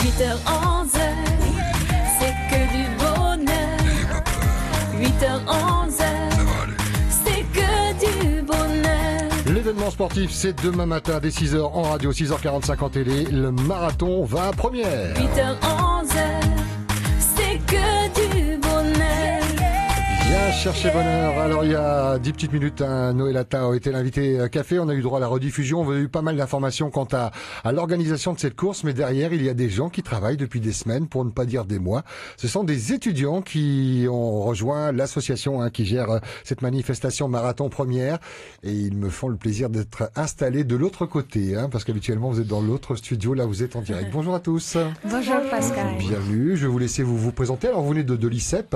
8h, 11h, c'est que du bonheur. 8h, 11h, c'est que du bonheur. L'événement sportif, c'est demain matin dès 6h en radio, 6h45 en télé. Le marathon va à première. 8h, 11h, c'est que du bonheur. Viens chercher bonheur. Alors, il y a 10 petites minutes, Noël Atta a été l'invité café. On a eu droit à la rediffusion. On a eu pas mal d'informations quant à l'organisation de cette course. Mais derrière, il y a des gens qui travaillent depuis des semaines, pour ne pas dire des mois. Ce sont des étudiants qui ont rejoint l'association qui gère cette manifestation marathon première. Et ils me font le plaisir d'être installés de l'autre côté. Parce qu'habituellement, vous êtes dans l'autre studio. Là, vous êtes en direct. Bonjour à tous. Bonjour Pascal. Bienvenue. Je vais vous laisser vous présenter. Alors, vous venez de l'ICEP.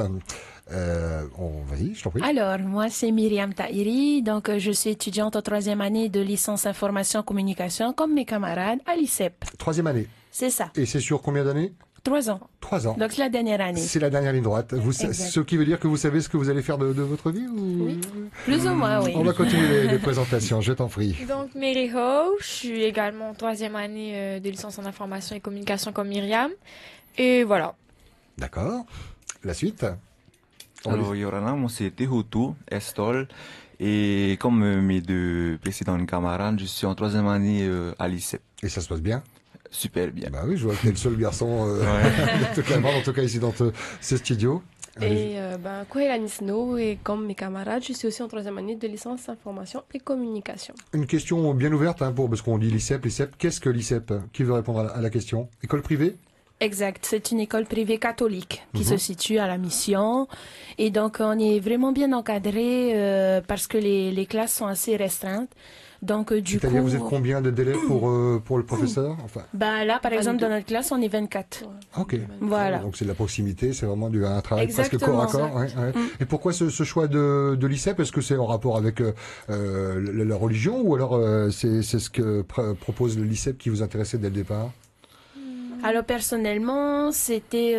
Vas-y, je t'en prie. Alors, moi, c'est Myriam Tahiri. Donc, je suis étudiante en 3e année de licence information communication, comme mes camarades, à l'ICEP. 3e année. C'est ça. Et c'est sur combien d'années? 3 ans. 3 ans. Donc, c'est la dernière année. C'est la dernière ligne droite. Ce qui veut dire que vous savez ce que vous allez faire de votre vie ou... Oui. Plus ou moins, oui. On va continuer les présentations, je t'en prie. Donc, Mary Ho, je suis également en 3e année de licence en information et communication comme Myriam. Et voilà. D'accord. La suite? Alors, Yorana, moi c'est Tehutu, Estol, et comme mes deux précédents camarades, je suis en 3e année à l'ICEP. Et ça se passe bien? Super bien. Bah oui, je vois que t'es le seul garçon en tout cas ici dans ce studio. Et Kohéla Nisno, et comme mes camarades, je suis aussi en 3e année de licence information et communication. Une question bien ouverte, parce qu'on dit l'ICEP. Qu'est-ce que l'ICEP? Qui veut répondre à la question? École privée? Exact, c'est une école privée catholique qui se situe à la Mission. Et donc, on est vraiment bien encadré parce que les classes sont assez restreintes. Donc, du coup... C'est-à-dire, vous êtes combien d'élèves pour le professeur? Enfin... là, par exemple, dans notre classe, on est 24. Ok. Voilà. Donc, c'est de la proximité, c'est vraiment un travail presque Exactement. corps à corps. Ouais. Et pourquoi ce choix de l'ICEP? Est-ce que c'est en rapport avec la religion ou alors c'est ce que propose le l'ICEP qui vous intéressait dès le départ? Alors personnellement, c'était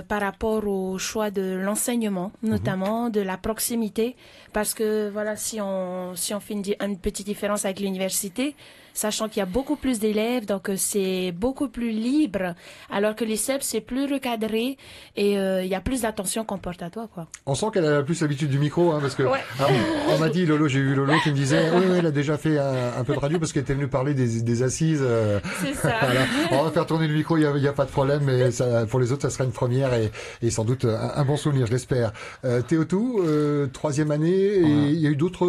par rapport au choix de l'enseignement, notamment de la proximité, parce que voilà, si on fait une petite différence avec l'université, sachant qu'il y a beaucoup plus d'élèves, donc c'est beaucoup plus libre, alors que l'ICEP c'est plus recadré et il y a plus d'attention qu'on porte à toi, quoi. On sent qu'elle a plus l'habitude du micro, parce que on m'a dit, j'ai eu Lolo qui me disait, oui, elle a déjà fait un peu de radio parce qu'elle était venue parler des assises. C'est ça. Voilà. On va faire tourner le micro, il y a pas de problème, mais ça, pour les autres, ça sera une première et sans doute un bon souvenir, je l'espère. Tehutu, 3e année, et il y a eu d'autres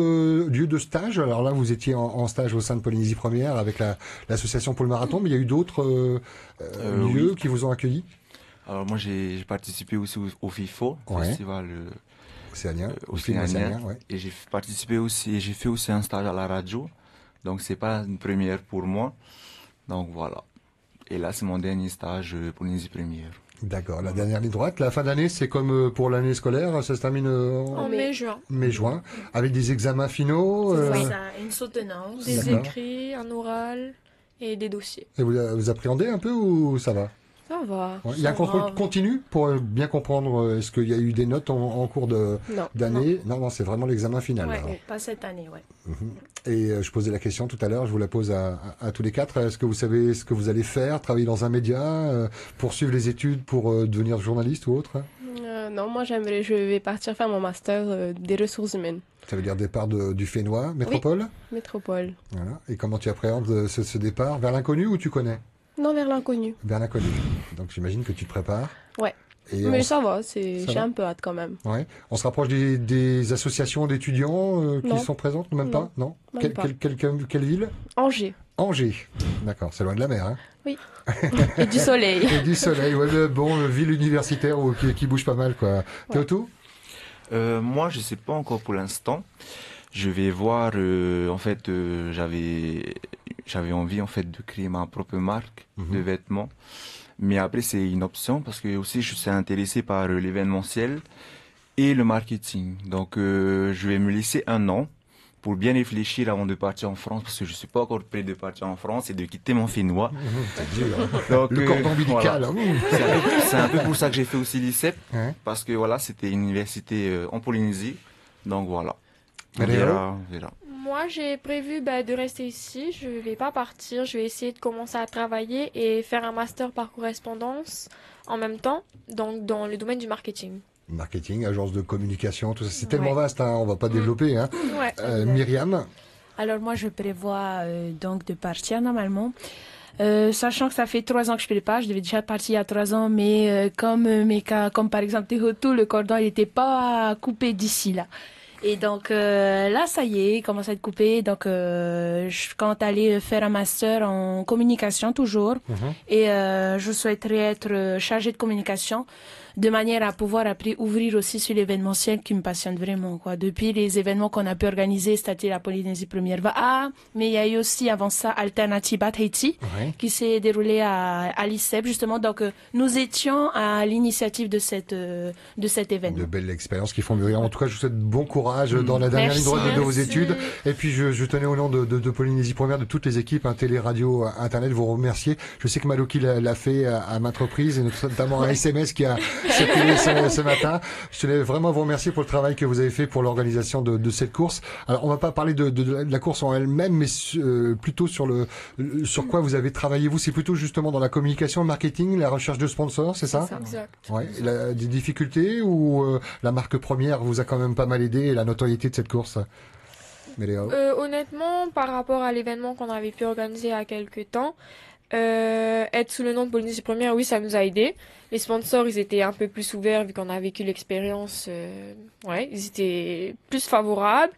lieux de stage. Alors là, vous étiez en stage au sein de Polynésie Première avec l'association pour le marathon, mais il y a eu d'autres lieux qui vous ont accueilli? Alors moi j'ai participé aussi au FIFO, festival océanien, océanien, et j'ai participé aussi, et j'ai fait aussi un stage à la radio, donc c'est pas une première pour moi, donc voilà. Et là c'est mon dernier stage Polynésie Première. D'accord, la dernière ligne droite. La fin d'année, c'est comme pour l'année scolaire, ça se termine En mai-juin. Mai-juin, avec des examens finaux. C'est ça, une soutenance. Des écrits, un oral et des dossiers. Et vous appréhendez un peu ou ça va? Ça va. Il y a un contrôle continu pour bien comprendre, est-ce qu'il y a eu des notes en cours d'année? Non, c'est vraiment l'examen final. Ouais, pas cette année, Et je posais la question tout à l'heure, je vous la pose à tous les quatre. Est-ce que vous savez ce que vous allez faire? Travailler dans un média, poursuivre les études pour devenir journaliste ou autre? Non, moi je vais partir faire mon master des ressources humaines. Ça veut dire départ du Fénois, métropole? Oui, métropole. Voilà. Et comment tu appréhendes ce départ? Vers l'inconnu ou tu connais? Non, vers l'inconnu. Vers l'inconnu. Donc j'imagine que tu te prépares. Ouais. Mais ça va, j'ai un peu hâte quand même. Ouais. On se rapproche des associations d'étudiants qui sont présentes, même pas? Non. Quelle ville? Angers. Angers. D'accord, c'est loin de la mer, hein? Oui. Et du soleil. Et du soleil, ville universitaire qui bouge pas mal, quoi. Tehutu? Moi, je sais pas encore pour l'instant. Je vais voir, j'avais envie en fait de créer ma propre marque de vêtements, mais après c'est une option parce que aussi je suis intéressé par l'événementiel et le marketing. Donc je vais me laisser 1 an pour bien réfléchir avant de partir en France parce que je suis pas encore prêt de partir en France et de quitter mon Fénois. Donc, le cordon ombilical. Voilà. C'est un peu pour ça que j'ai fait aussi l'ICEP parce que voilà c'était une université en Polynésie. Donc voilà. On verra. Moi, j'ai prévu de rester ici. Je vais pas partir. Je vais essayer de commencer à travailler et faire un master par correspondance en même temps, donc dans le domaine du marketing. Marketing, agence de communication, tout ça, c'est tellement vaste, hein, on va pas développer. Hein. Ouais. Myriam, Alors moi, je prévois donc de partir normalement. Sachant que ça fait 3 ans que je prépare, je devais déjà partir il y a 3 ans, mais comme mes cas, comme par exemple Tehoto, le cordon il n'était pas coupé d'ici là. Et donc là, ça y est, il commence à être coupé. Donc je compte aller faire un master en communication toujours. Et je souhaiterais être chargée de communication de manière à pouvoir après ouvrir aussi sur l'événementiel qui me passionne vraiment, quoi. Depuis les événements qu'on a pu organiser, c'est-à-dire la Polynésie première va, mais il y a eu aussi avant ça Alternative at Haiti, qui s'est déroulé à l'ICEP, justement. Donc nous étions à l'initiative de cet événement. de belles expériences qui font mûrir. En tout cas, je vous souhaite bon courage dans la dernière ligne droite de vos études. Et puis je tenais au nom de Polynésie première, de toutes les équipes, télé, radio, internet, vous remercier. Je sais que Maloki l'a fait à maintes reprises, et notamment un SMS qui a circulé ce matin. Je tenais vraiment vous remercier pour le travail que vous avez fait pour l'organisation de cette course. Alors, on va pas parler de la course en elle-même, mais plutôt sur quoi vous avez travaillé. Vous, c'est plutôt justement dans la communication, le marketing, la recherche de sponsors, c'est ça? Exact. Ouais. Des difficultés ou la marque première vous a quand même pas mal aidé et la notoriété de cette course? Méléo. Honnêtement, par rapport à l'événement qu'on avait pu organiser il y a quelques temps, être sous le nom de Polynésie Première, oui, ça nous a aidé. Les sponsors, ils étaient un peu plus ouverts vu qu'on a vécu l'expérience. Ils étaient plus favorables.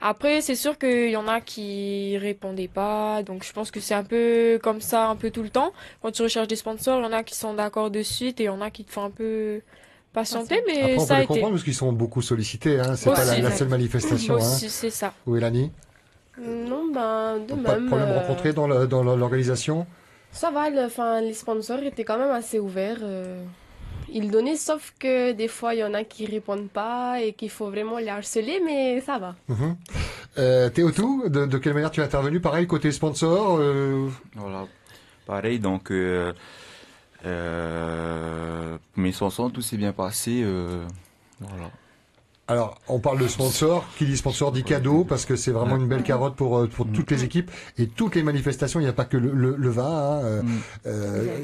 Après, c'est sûr qu'il y en a qui répondaient pas. Donc, je pense que c'est un peu comme ça, un peu tout le temps. Quand tu recherches des sponsors, il y en a qui sont d'accord de suite et il y en a qui te font un peu patienter. Mais après, on ça peut a les été. comprendre parce qu'ils sont beaucoup sollicités. Hein. C'est pas la seule manifestation. Aussi, c'est ça. Où est Lani? Non, de Pas de même. problème rencontré dans l'organisation? Ça va, les sponsors étaient quand même assez ouverts. Ils donnaient, sauf que des fois, il y en a qui répondent pas et qu'il faut vraiment les harceler, mais ça va. Théotou, de quelle manière tu es intervenu? Pareil, côté sponsor Voilà. Pareil, donc mes chansons, tout s'est bien passé. Voilà. Alors, on parle de sponsor. Qui dit sponsor dit cadeau, parce que c'est vraiment une belle carotte pour toutes les équipes et toutes les manifestations. Il n'y a pas que le vin.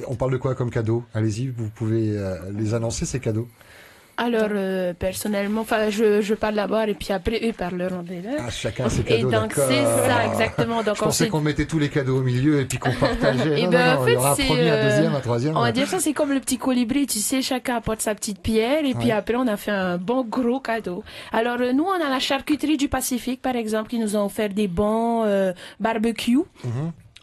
On parle de quoi comme cadeau? Allez-y, vous pouvez les annoncer, ces cadeaux. Alors, personnellement, je parle d'abord et puis après, eux parleront déjà. Ah, chacun ses cadeaux, Et donc, c'est ça, exactement. Donc, je pensais qu'on mettait tous les cadeaux au milieu et puis qu'on partageait. Et non, il y aura un premier, un deuxième, un troisième. On va dire ça, c'est comme le petit colibri, tu sais, chacun apporte sa petite pierre et puis après, on a fait un bon gros cadeau. Alors, nous, on a la charcuterie du Pacifique, par exemple, qui nous ont offert des bons barbecue.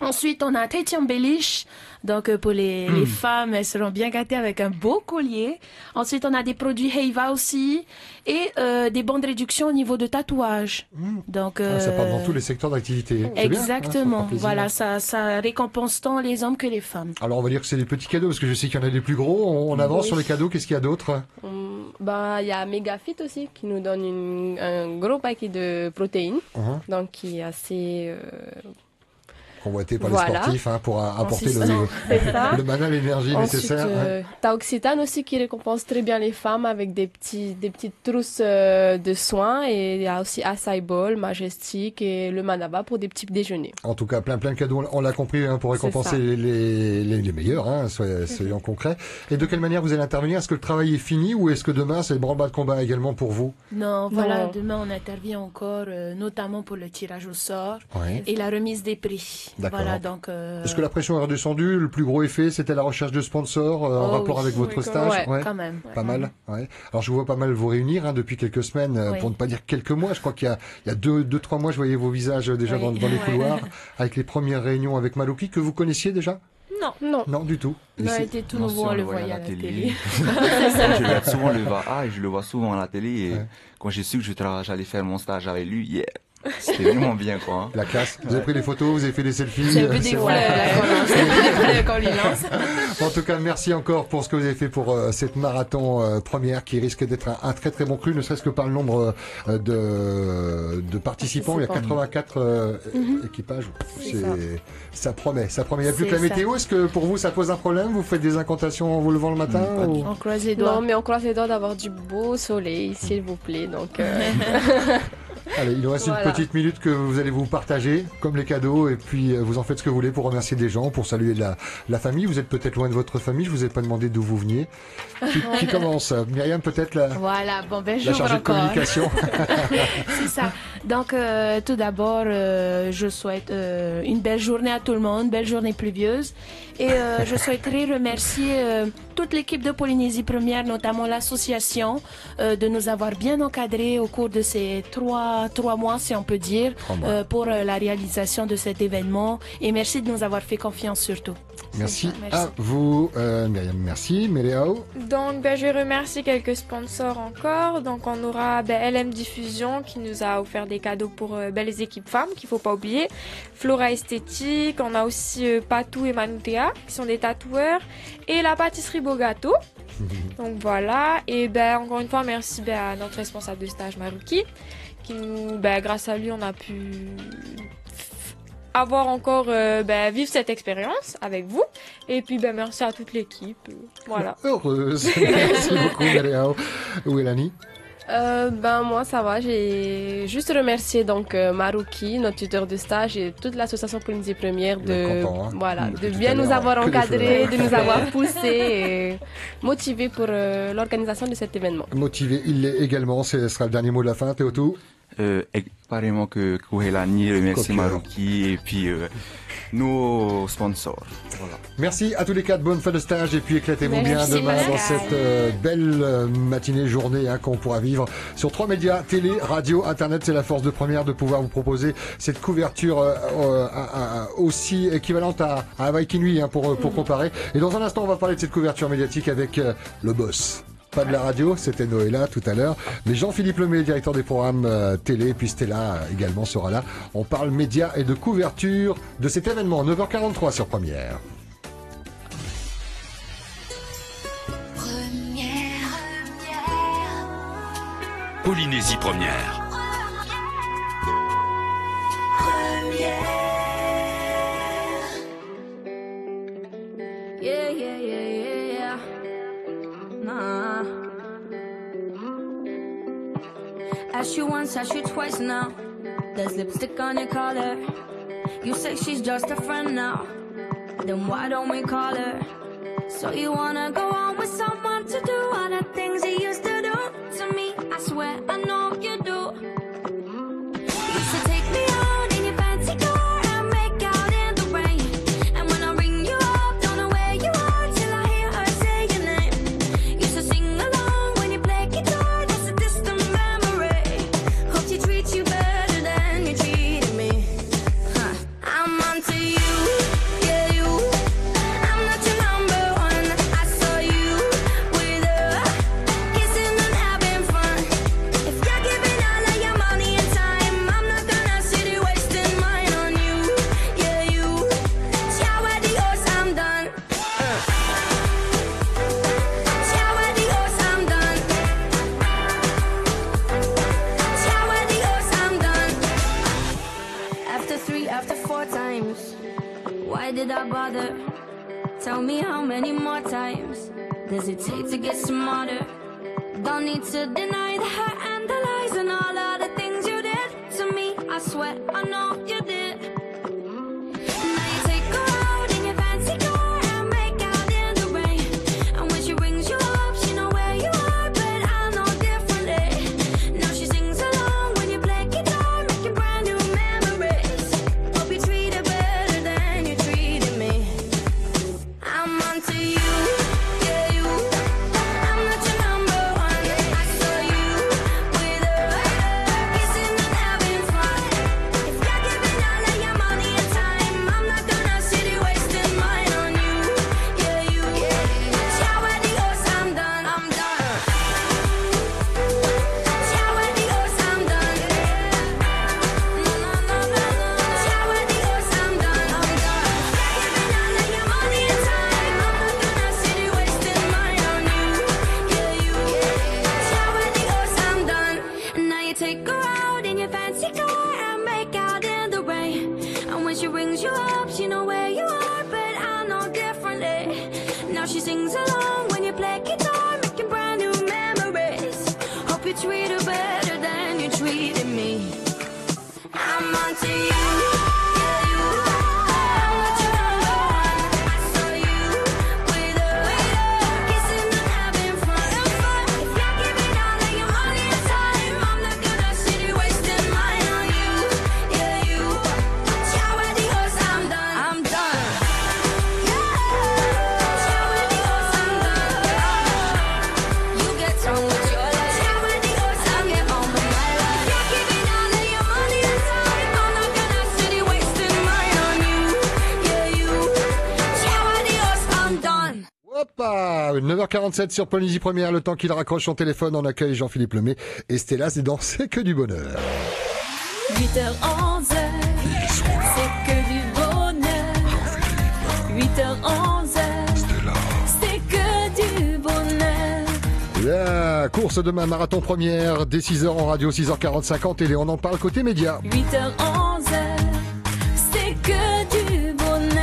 Ensuite, on a Tétian Béliche. Donc, pour les femmes, elles seront bien gâtées avec un beau collier. Ensuite, on a des produits Heiva aussi. Et des bons de réduction au niveau de tatouage. Donc, ça part dans tous les secteurs d'activité. Exactement. Bien, voilà, ça récompense tant les hommes que les femmes. Alors, on va dire que c'est des petits cadeaux, parce que je sais qu'il y en a des plus gros. On avance sur les cadeaux. Qu'est-ce qu'il y a d'autre? Il y a Megafit aussi, qui nous donne un gros paquet de protéines. Donc, qui est assez... convoité par les sportifs pour apporter le mana, l'énergie nécessaire. T'as Occitane aussi qui récompense très bien les femmes avec des petites trousses de soins, et il y a aussi Acai Bowl, Majestic et le Manaba pour des petits déjeuners. En tout cas, plein de cadeaux, on l'a compris, pour récompenser les meilleurs, soyons concrets. Et de quelle manière vous allez intervenir? Est-ce que le travail est fini ou est-ce que demain c'est le branle-bas de combat également pour vous? Non, voilà, demain on intervient encore, notamment pour le tirage au sort et la remise des prix. D'accord. Voilà, donc, est-ce que la pression est redescendue? Le plus gros effet, c'était la recherche de sponsors en rapport avec votre stage? Quand même. Pas mal. Ouais. Alors, je vous vois pas mal vous réunir depuis quelques semaines, pour ne pas dire quelques mois. Je crois qu'il y a 2-3 mois, je voyais vos visages déjà dans les couloirs, avec les premières réunions avec Maloki, que vous connaissiez déjà? Non, du tout. Non, il était tout nouveau, on le voyait à la télé. Je regarde souvent le VAA et je le vois souvent à la télé. Et quand j'ai su que j'allais faire mon stage avec lui, c'était vraiment bien, quoi. La classe. Vous avez pris des photos, vous avez fait des selfies. C'est un peu des fleurs qu'on lui lance. En tout cas, merci encore pour ce que vous avez fait pour cette marathon première qui risque d'être un très très bon cru, ne serait-ce que par le nombre de participants. Il y a 84 équipages. Ça promet. Il n'y a plus que la météo. Est-ce que pour vous ça pose un problème? Vous faites des incantations en vous levant le matin? On croise les doigts. Non, mais on croise les doigts d'avoir du beau soleil, s'il vous plaît. Donc, Allez, il nous reste Voilà. une petite minute que vous allez vous partager, comme les cadeaux, et puis vous en faites ce que vous voulez pour remercier des gens, pour saluer la famille. Vous êtes peut-être loin de votre famille, je vous ai pas demandé d'où vous veniez. Qui commence? Myriam, peut-être Voilà, bon, ben, la j'ouvre chargée de encore. communication. C'est ça. Donc, tout d'abord, je souhaite une belle journée à tout le monde, belle journée pluvieuse. Et je souhaiterais remercier toute l'équipe de Polynésie Première, notamment l'association, de nous avoir bien encadrés au cours de ces trois mois, si on peut dire, 3 mois. pour la réalisation de cet événement. Et merci de nous avoir fait confiance surtout. Merci Merci. à vous, Myriam. Merci. Méléao. Donc, je vais remercier quelques sponsors encore. Donc, on aura LM Diffusion qui nous a offert des cadeaux pour les équipes femmes, qu'il faut pas oublier. Flora Esthétique, on a aussi Patou et Manutea, qui sont des tatoueurs. Et la pâtisserie Bogato. Donc, voilà. Et encore une fois, merci à notre responsable de stage, Maruki, qui nous, grâce à lui, on a pu avoir encore vivre cette expérience avec vous. Et puis merci à toute l'équipe. Voilà. Heureuse. Merci beaucoup, Méléao. Où est Lani? Moi ça va, j'ai juste remercié donc Maruki, notre tuteur de stage et toute l'association Polynésie Première Il est de content, hein. de Tout bien à nous l'heure, avoir que des encadrés, fleurs. de nous avoir poussés et motivés pour l'organisation de cet événement. Motivé, il l'est également. Ce sera le dernier mot de la fin, Théotou. Pareillement que Kouhelani, remercie Coquillard. Maruki et puis nos sponsors. Voilà. Merci à tous les quatre, bonne fin de stage et puis éclatez-vous bien Merci, demain Pascal. dans cette belle matinée, journée qu'on pourra vivre sur 3 médias, télé, radio, internet. C'est la force de Première de pouvoir vous proposer cette couverture aussi équivalente à Hawaii Kinui pour comparer. Et dans un instant, on va parler de cette couverture médiatique avec le boss. Pas de la radio, c'était Noëlla tout à l'heure, mais Jean-Philippe Lemay, directeur des programmes télé, puis Stella également sera là. On parle médias et de couverture de cet événement, 9h43 sur Première. Polynésie Première. Yeah, yeah, yeah, yeah, yeah. Nah. Asked you once, asked you twice now. There's lipstick on your collar. You say she's just a friend now. Then why don't we call her? So you wanna go on with someone to do all the things you used to do to me? I swear I know you do. You used to take me out in your fancy car and make out in the rain. And when I ring you up, don't know where you are till I hear her say your name. Used to sing along when you play guitar, that's a distant memory. Hope she treats you better than you treated me. Huh. I'm onto you, yeah you. I'm not your number one. I saw you with her, kissing and having fun. If you're giving all of your money and time, I'm not gonna sit here wasting mine on you, yeah you. Ciao adios, I'm done. Ciao adios, I'm done. Ciao adios, I'm done. After 3, after 4 times, why did I bother? Tell me how many more times does it take to get smarter? Don't need to deny the hurt and the lies and all of the things you did to me. I swear I know you did. Now you take her out in your fancy car and make out in the rain. And when she rings you up, she know where you are, but I know differently. Now she sings along when you play guitar, making brand new memories. Hope you treat her better than you treated me. I'm onto you, yeah you. I'm not your number one. I saw you with her, kissing and having fun. If you're giving all of your money and time, I'm not gonna sit here wasting mine on you, yeah you. Ciao adios, I'm done, I'm done. Ciao adios, I'm done. No, no, no, no, no. Ciao adios, I'm done, I'm done. If you're giving all of your money and time, I'm not gonna sit here wasting mine on you, yeah you. Ciao adios, I'm done. Now you take her out in your fancy car and make out in the rain. And when she rings you up, she know where you are, but I know differently. Now she sings along when you play guitar, making brand new memories. Hope you treat her better than you treated me. Hoppa, 9h47 sur Polynésie Première, le temps qu'il raccroche son téléphone, on accueille Jean-Philippe Lemay et Stella, c'est dans C'est que du bonheur. 8h11, c'est que du bonheur. 8h11, c'est que du bonheur. La course demain, marathon première, dès 6h en radio, 6h45 en télé, on en parle côté média. 8h11, c'est que du bonheur.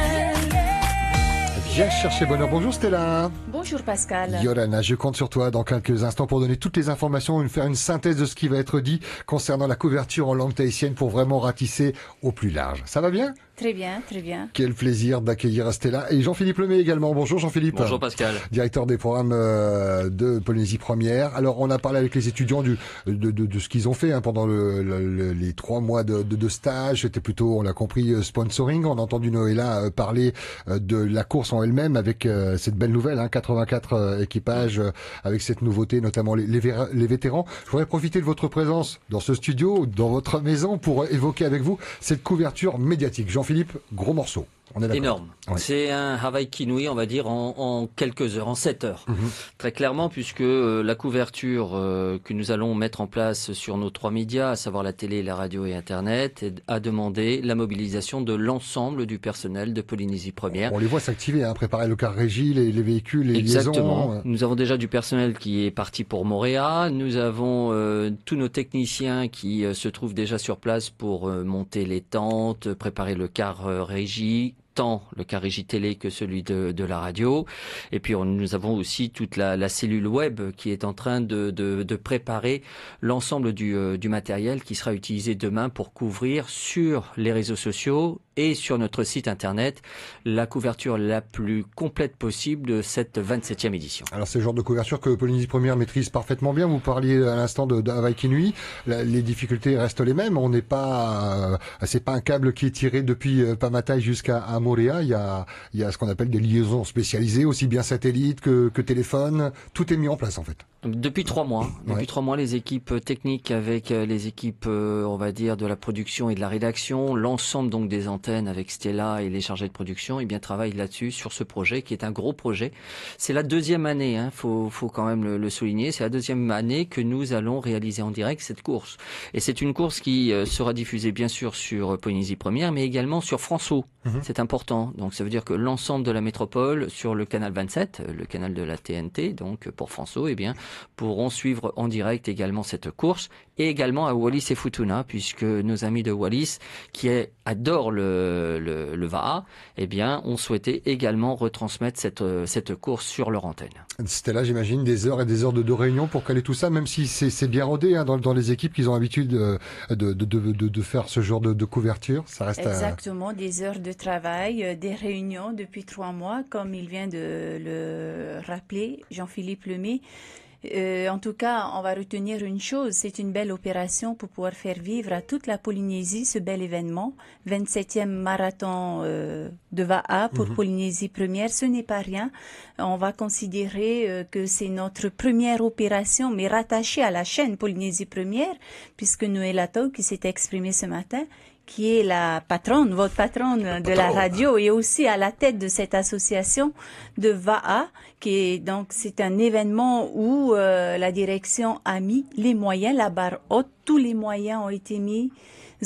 Viens chercher bonheur. Bonjour Stella. Bonjour Pascal. Yolana, je compte sur toi dans quelques instants pour donner toutes les informations, faire une synthèse de ce qui va être dit concernant la couverture en langue tahitienne pour vraiment ratisser au plus large. Ça va bien ? Très bien, très bien. Quel plaisir d'accueillir Stella et Jean-Philippe Lemay également. Bonjour Jean-Philippe. Bonjour Pascal. Directeur des programmes de Polynésie Première. Alors on a parlé avec les étudiants de ce qu'ils ont fait pendant les 3 mois de stage. C'était plutôt, on l'a compris, sponsoring. On a entendu Noëlla parler de la course en elle-même avec cette belle nouvelle, 84 équipages avec cette nouveauté, notamment les vétérans. Je voudrais profiter de votre présence dans ce studio, dans votre maison, pour évoquer avec vous cette couverture médiatique. Jean-Philippe, gros morceau. On est d'accord. Énorme. Ouais. C'est un Hawaii Kinui, on va dire, en quelques heures, en 7 heures. Très clairement, puisque la couverture que nous allons mettre en place sur nos 3 médias, à savoir la télé, la radio et Internet, a demandé la mobilisation de l'ensemble du personnel de Polynésie Première. On les voit s'activer, préparer le car régie, les véhicules, les Exactement. liaisons. Nous avons déjà du personnel qui est parti pour Moréa. Nous avons tous nos techniciens qui se trouvent déjà sur place pour monter les tentes, préparer le car régie, tant le car régie télé que celui de la radio. Et puis nous avons aussi toute la cellule web qui est en train de préparer l'ensemble du matériel qui sera utilisé demain pour couvrir sur les réseaux sociaux et sur notre site internet la couverture la plus complète possible de cette 27e édition. Alors c'est le genre de couverture que Polynésie Première maîtrise parfaitement bien. Vous parliez à l'instant de Hawaii Kinui. Les difficultés restent les mêmes. On n'est pas, c'est pas un câble qui est tiré depuis Pamatai jusqu'à Moréa. Il y a ce qu'on appelle des liaisons spécialisées, aussi bien satellites que téléphone. Tout est mis en place en fait. Depuis 3 mois. Depuis 3 mois, les équipes techniques avec les équipes, on va dire, de la production et de la rédaction, l'ensemble donc des antennes avec Stella et les chargés de production, travaillent là-dessus, sur ce projet qui est un gros projet. C'est la 2e année, faut quand même le souligner, c'est la 2e année que nous allons réaliser en direct cette course. Et c'est une course qui sera diffusée bien sûr sur Polynésie Première, mais également sur France-O. C'est important. Donc ça veut dire que l'ensemble de la métropole sur le canal 27, le canal de la TNT, donc pour France-O, pourront suivre en direct également cette course, et également à Wallis et Futuna, puisque nos amis de Wallis, qui adorent le Va'a, ont souhaité également retransmettre cette course sur leur antenne. C'était là, j'imagine, des heures et des heures de réunion pour caler tout ça, même si c'est bien rodé dans les équipes qui ont l'habitude de faire ce genre de couverture. Ça reste exactement, des heures de travail, des réunions depuis 3 mois, comme il vient de le rappeler, Jean-Philippe Lemay. En tout cas, on va retenir une chose, c'est une belle opération pour pouvoir faire vivre à toute la Polynésie ce bel événement. 27e marathon de Va'a pour Polynésie Première, ce n'est pas rien. On va considérer que c'est notre première opération, mais rattachée à la chaîne Polynésie Première, puisque Noëlla Tau, qui s'est exprimée ce matin, qui est la patronne, votre patronne de la radio, et aussi à la tête de cette association de Va'a, donc c'est un événement où la direction a mis les moyens, la barre haute, tous les moyens ont été mis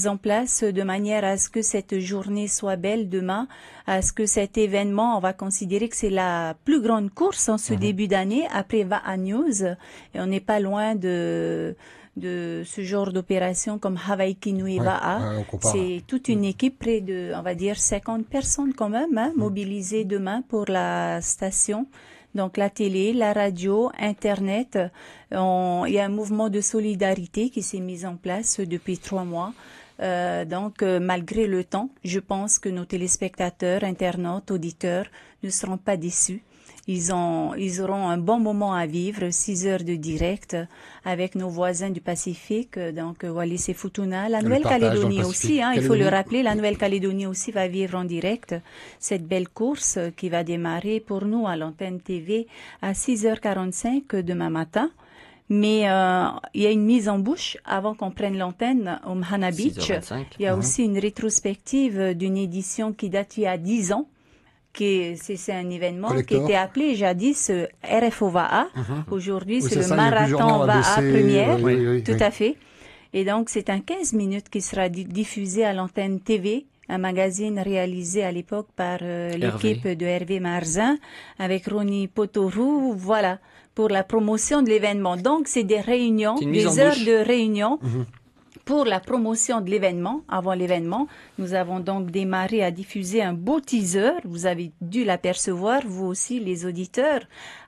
en place de manière à ce que cette journée soit belle demain, à ce que cet événement, on va considérer que c'est la plus grande course en ce début d'année après Va'a News, et on n'est pas loin de ce genre d'opération comme Hawaii Kinui Va'a. C'est toute une équipe, près de, on va dire, 50 personnes quand même, mobilisées demain pour la station. Donc la télé, la radio, Internet. Il y a un mouvement de solidarité qui s'est mis en place depuis 3 mois. Donc malgré le temps, je pense que nos téléspectateurs, internautes, auditeurs ne seront pas déçus. Ils auront un bon moment à vivre, 6 heures de direct avec nos voisins du Pacifique, donc Wallis et Futuna, la Nouvelle-Calédonie aussi, il faut le rappeler, la Nouvelle-Calédonie aussi va vivre en direct cette belle course qui va démarrer pour nous à l'antenne TV à 6h45 demain matin. Mais il y a une mise en bouche avant qu'on prenne l'antenne au Mahana Beach. 6h25. Il y a aussi une rétrospective d'une édition qui date il y a 10 ans. c'est un événement Collector. qui était appelé jadis RFOVA. Aujourd'hui, Oui, c'est le ça, il y a plusieurs noms, marathon VA ABC, première. oui, Tout à fait. Et donc, c'est un 15 minutes qui sera diffusé à l'antenne TV, un magazine réalisé à l'époque par l'équipe de Hervé Marzin avec Ronnie Potorou, voilà, pour la promotion de l'événement. Donc, c'est des réunions, des heures de réunion pour la promotion de l'événement. Avant l'événement, nous avons donc démarré à diffuser un beau teaser. Vous avez dû l'apercevoir, vous aussi, les auditeurs,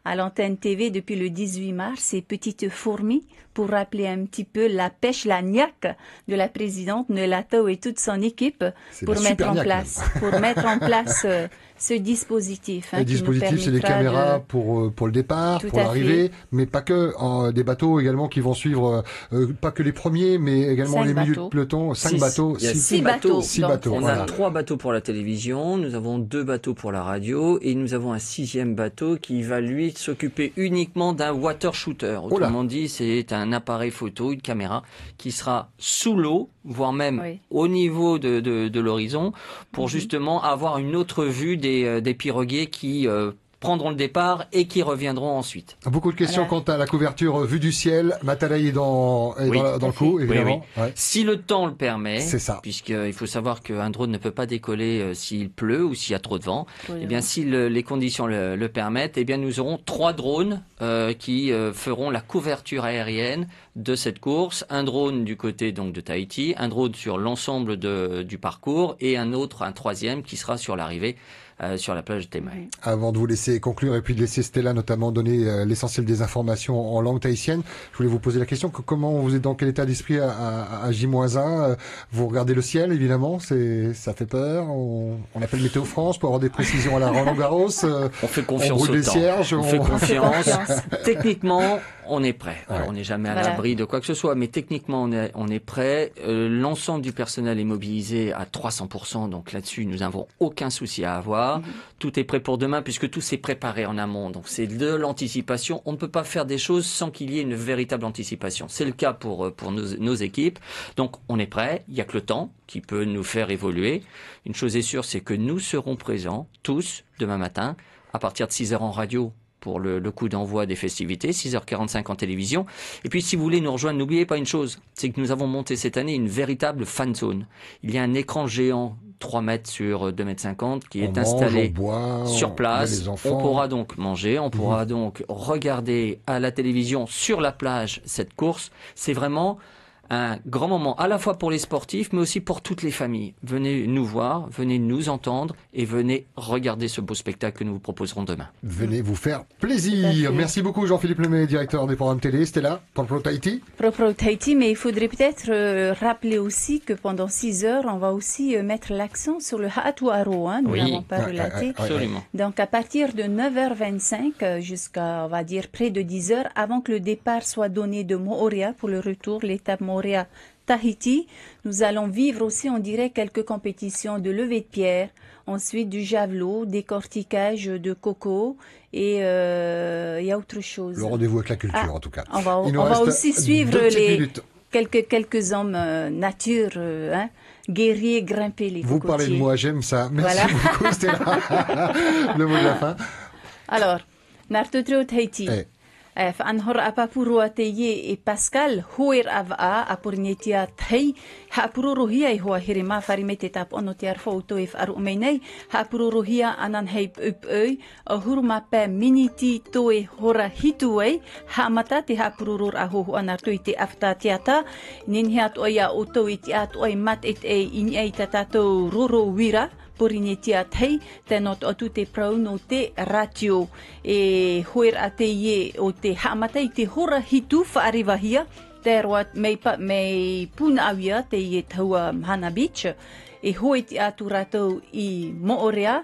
à l'antenne TV depuis le 18 mars, ces petites fourmis, pour rappeler un petit peu la pêche, la niaque de la présidente Nelato et toute son équipe pour mettre en place ce dispositif. Le dispositif, c'est des caméras pour le départ, pour l'arrivée, mais pas que. Des bateaux également qui vont suivre, pas que les premiers, mais également les milieux de peloton. 5 bateaux. Il y a 6 bateaux. 6 bateaux. On a 3 bateaux pour la télévision, nous avons 2 bateaux pour la radio, et nous avons un 6e bateau qui va, lui, s'occuper uniquement d'un water shooter. Autrement dit, c'est un appareil photo, une caméra, qui sera sous l'eau, voire même au niveau de l'horizon, pour justement avoir une autre vue des piroguiers qui prendront le départ et qui reviendront ensuite. Beaucoup de questions quant à la couverture vue du ciel. Matalaï est dans le coup, évidemment. Oui. Ouais. Si le temps le permet, c'est ça. Puisqu'il faut savoir qu'un drone ne peut pas décoller s'il pleut ou s'il y a trop de vent. Eh bien, si les conditions le permettent, eh bien, nous aurons 3 drones qui feront la couverture aérienne de cette course. Un drone du côté donc de Tahiti, un drone sur l'ensemble du parcours et un 3e qui sera sur l'arrivée. Sur la plage de Temae. Avant de vous laisser conclure et puis de laisser Stella notamment donner l'essentiel des informations en langue tahitienne, je voulais vous poser la question, comment vous êtes dans quel état d'esprit à J-1? Vous regardez le ciel, évidemment, ça fait peur, on appelle Météo France pour avoir des précisions à la Roland Garros. On fait confiance au temps. On fait confiance. Techniquement, on est prêt. Alors, on n'est jamais à l'abri de quoi que ce soit, mais techniquement, on est prêt. L'ensemble du personnel est mobilisé à 300%, donc là-dessus, nous n'avons aucun souci à avoir. Tout est prêt pour demain puisque tout s'est préparé en amont. Donc c'est de l'anticipation. On ne peut pas faire des choses sans qu'il y ait une véritable anticipation. C'est le cas pour nos équipes. Donc on est prêt. Il n'y a que le temps qui peut nous faire évoluer. Une chose est sûre, c'est que nous serons présents tous demain matin à partir de 6h en radio pour le coup d'envoi des festivités, 6h45 en télévision. Et puis si vous voulez nous rejoindre, n'oubliez pas une chose, c'est que nous avons monté cette année une véritable fan zone. Il y a un écran géant 3 mètres sur 2,50 mètres qui est installé sur place. On pourra donc manger, on pourra donc regarder à la télévision sur la plage cette course. C'est vraiment un grand moment à la fois pour les sportifs mais aussi pour toutes les familles. Venez nous voir, venez nous entendre et venez regarder ce beau spectacle que nous vous proposerons demain. Venez vous faire plaisir. Merci beaucoup Jean-Philippe Lemay, directeur des programmes télé. Stella, pour Pro Tahiti. Pro Tahiti, mais il faudrait peut-être rappeler aussi que pendant 6 heures, on va aussi mettre l'accent sur le Ha'atuaro, nous n'avons pas relaté. Absolument. Donc à partir de 9h25 jusqu'à, on va dire, près de 10h, avant que le départ soit donné de Moorea pour le retour, l'étape Moorea Tahiti, nous allons vivre aussi, on dirait, quelques compétitions de levée de pierre, ensuite du javelot, décortiquage de coco et il y a autre chose. Le rendez-vous avec la culture, en tout cas. On va aussi suivre quelques hommes nature, guerriers, grimper les cocotiers. Vous parlez de moi, j'aime ça. Merci beaucoup, Stella. Le mot de la fin. Alors, Nartotro Tahiti. فأنهر أبابورو تيي باسكال هوير أفا أبورنيتيا تهي هابورو هي هو هيرما فريمتي تاب أنو تيارفو تويف أروميني هابورو هي أنان هيب أي هورما با مينيتي توي هورا هيتوي هامتا تي هابورو أهو أنارتوي تي أفتا تياتا نينهيات أويا أوتوي تيات أوي مات إت أي إني أي تاتاتو رورو ويرا Porinitia tei tenot o tu te prau no te ratio e hoer a te ye o te hamatei te hora hitu whaarivahia te roa mei puna awia te ye taua Hana Beach e hoe te atu ratou I Moorea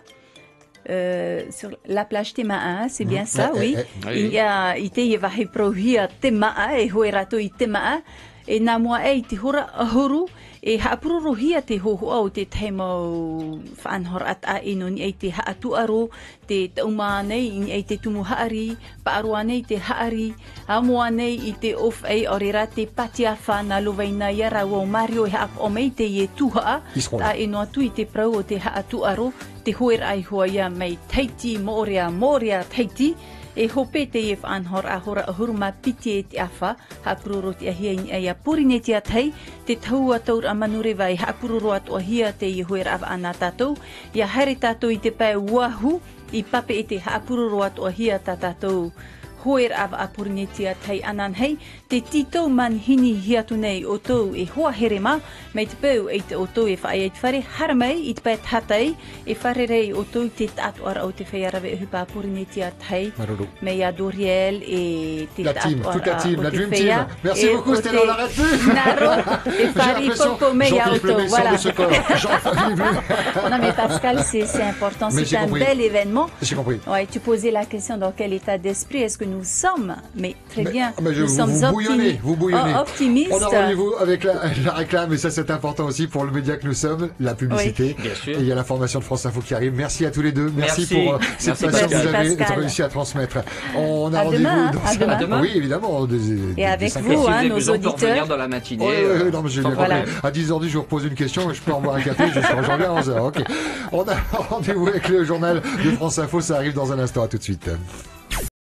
sur la plage Tema'a, c'est bien ça, oui. Il y a ite ye vahe prohia Tema'a e hoe ratou I Tema'a e nā mua ei te hora ahuru, e haapururu hia te hoho au te teimau whaanhor at a ino ni ei te haatuaro, te tauma nei ni ei te tumu haari, paarua nei te haari, amua nei i te of ei orera te patia whana loveina iara o Mario e haak o mei te ie tuhaa, a ino atu i te prau o te haatuaro, te hoer ai hoa ia mei teiti morea teiti, e hope te e whaanhor a hora ahuru ma piti e te awha, haapururu te ahia i a purine te atei, te taua taur a manure vai haapururu atu ahia te i hoer awa ana tātou, ia haere tātou i te pai wahu, i pape e te haapururu atu ahia tātou. Hoer awa a purine te atei anan hei, te tito man hini hiatu nei o tau e hoa herema, mei te pau e te o tau e whaai te whare haramei i te pai tātai, e whare rei o tau te tātu ara o te whaiarawe e hupa a purine te atei, mei a Doriel e te tātu ara o te whaia. Merci beaucoup, c'était dans l'arrêt plus. Naro, e whare popo mei a o tau, voilà. Non mais Pascal, c'est important, c'est un bel événement. J'ai compris. Ouais, tu posais la question dans quel état d'esprit est-ce que nous sommes, mais très bien, nous sommes vous bouillonnez. Optimistes. On a rendez-vous avec la réclame, et ça c'est important aussi pour le média que nous sommes, la publicité. Oui. Bien sûr. Et il y a l'information de France Info qui arrive. Merci à tous les deux. Merci pour cette passion que vous avez réussi à transmettre. On a rendez-vous à demain. Oui, évidemment. Et avec vous, nos auditeurs. Dans la matinée. Non, mais j'ai bien compris. À 10h10, je vous repose une question, je peux en boire un café, j'en viens à 11h. Ok. On a rendez-vous avec le journal de France Info, ça arrive dans un instant. À tout de suite.